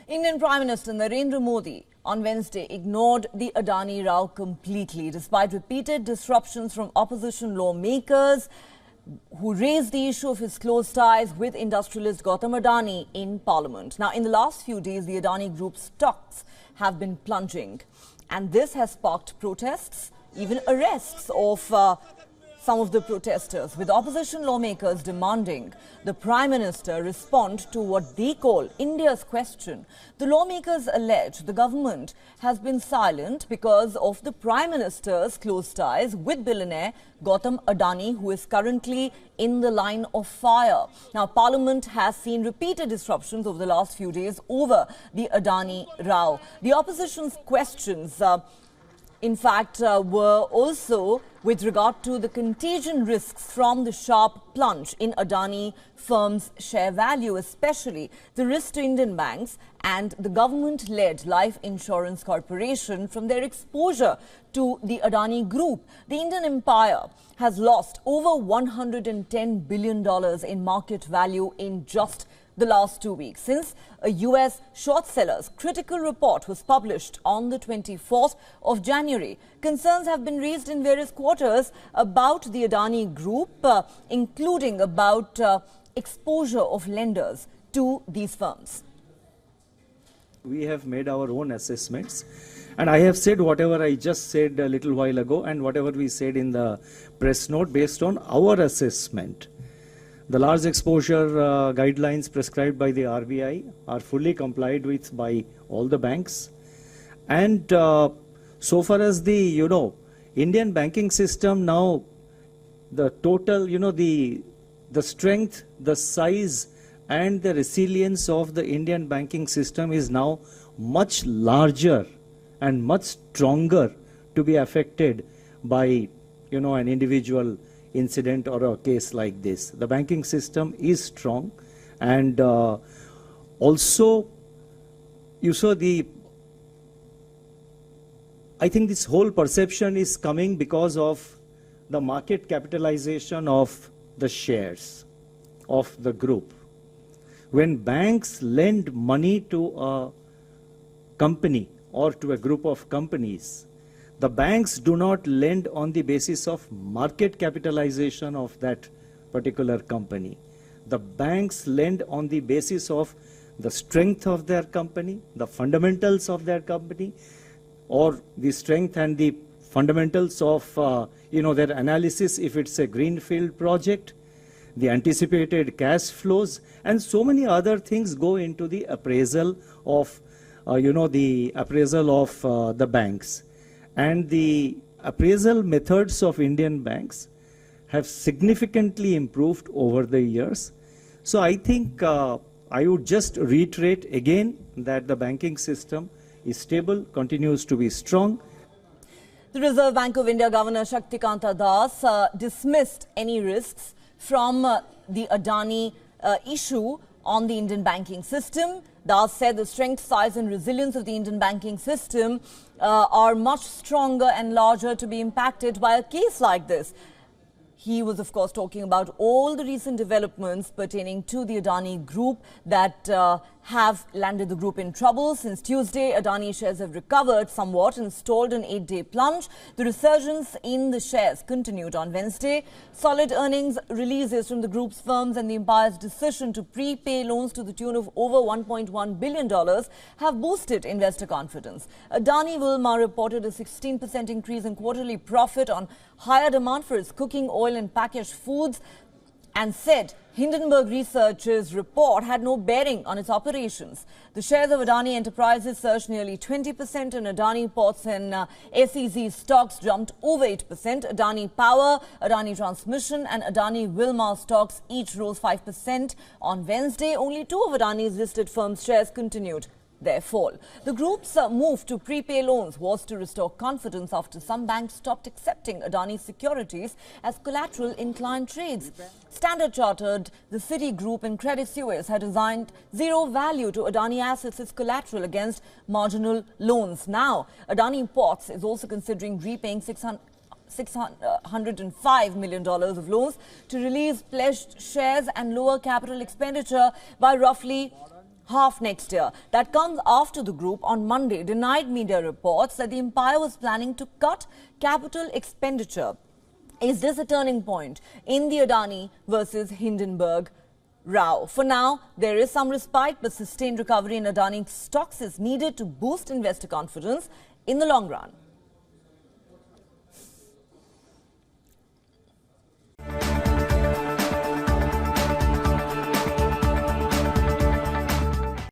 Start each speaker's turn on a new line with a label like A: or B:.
A: Indian Prime Minister Narendra Modi on Wednesday ignored the Adani row completely, despite repeated disruptions from opposition lawmakers who raised the issue of his close ties with industrialist Gautam Adani in Parliament. Now, in the last few days, the Adani Group's stocks have been plunging, and this has sparked protests, even arrests of some of the protesters, with opposition lawmakers demanding the Prime Minister respond to what they call India's question. The lawmakers allege the government has been silent because of the Prime Minister's close ties with billionaire Gautam Adani, who is currently in the line of fire. Now, Parliament has seen repeated disruptions over the last few days over the Adani row. The opposition's questions in fact, were also with regard to the contagion risks from the sharp plunge in Adani firm's share value, especially the risk to Indian banks and the government-led life insurance corporation from their exposure to the Adani group. The Indian empire has lost over $110 billion in market value in just the last 2 weeks, since a US short seller's critical report was published on the 24th of January. Concerns have been raised in various quarters about the Adani group, including about exposure of lenders to these firms.
B: We have made our own assessments, and I have said whatever I just said a little while ago and whatever we said in the press note based on our assessment. The large exposure guidelines prescribed by the RBI are fully complied with by all the banks. And so far as the, Indian banking system now, the total, the strength, the size and the resilience of the Indian banking system is now much larger and much stronger to be affected by, an individual incident or a case like this. The banking system is strong, and also you saw I think this whole perception is coming because of the market capitalization of the shares of the group. When banks lend money to a company or to a group of companies, the banks do not lend on the basis of market capitalization of that particular company. The banks lend on the basis of the strength of their company, the fundamentals of their company, or the strength and the fundamentals of their analysis if it's a greenfield project, the anticipated cash flows, and so many other things go into the appraisal of the banks. And the appraisal methods of Indian banks have significantly improved over the years. So I think I would just reiterate again that the banking system is stable, continues to be strong.
A: The Reserve Bank of India Governor Shaktikanta Das dismissed any risks from the Adani issue on the Indian banking system. Das said the strength, size and resilience of the Indian banking system are much stronger and larger to be impacted by a case like this. He was, of course, talking about all the recent developments pertaining to the Adani group that have landed the group in trouble. Since Tuesday, Adani shares have recovered somewhat and stalled an 8-day plunge. The resurgence in the shares continued on Wednesday. Solid earnings releases from the group's firms and the empire's decision to prepay loans to the tune of over $1.1 billion have boosted investor confidence. Adani Wilmar reported a 16% increase in quarterly profit on higher demand for its cooking oil and packaged foods, and said Hindenburg Research's report had no bearing on its operations. The shares of Adani Enterprises surged nearly 20%, and Adani Ports and SEZ stocks jumped over 8%. Adani Power, Adani Transmission and Adani Wilmar stocks each rose 5% on Wednesday. Only two of Adani's listed firms' shares continued their fall. The group's move to prepay loans was to restore confidence after some banks stopped accepting Adani securities as collateral in client trades. Standard Chartered, the Citigroup and Credit Suisse had assigned zero value to Adani assets as collateral against marginal loans. Now, Adani Ports is also considering repaying $605 million of loans to release pledged shares and lower capital expenditure by roughly half next year. That comes after the group on Monday denied media reports that the empire was planning to cut capital expenditure. Is this a turning point in the Adani versus Hindenburg row? For now, there is some respite, but sustained recovery in Adani stocks is needed to boost investor confidence in the long run.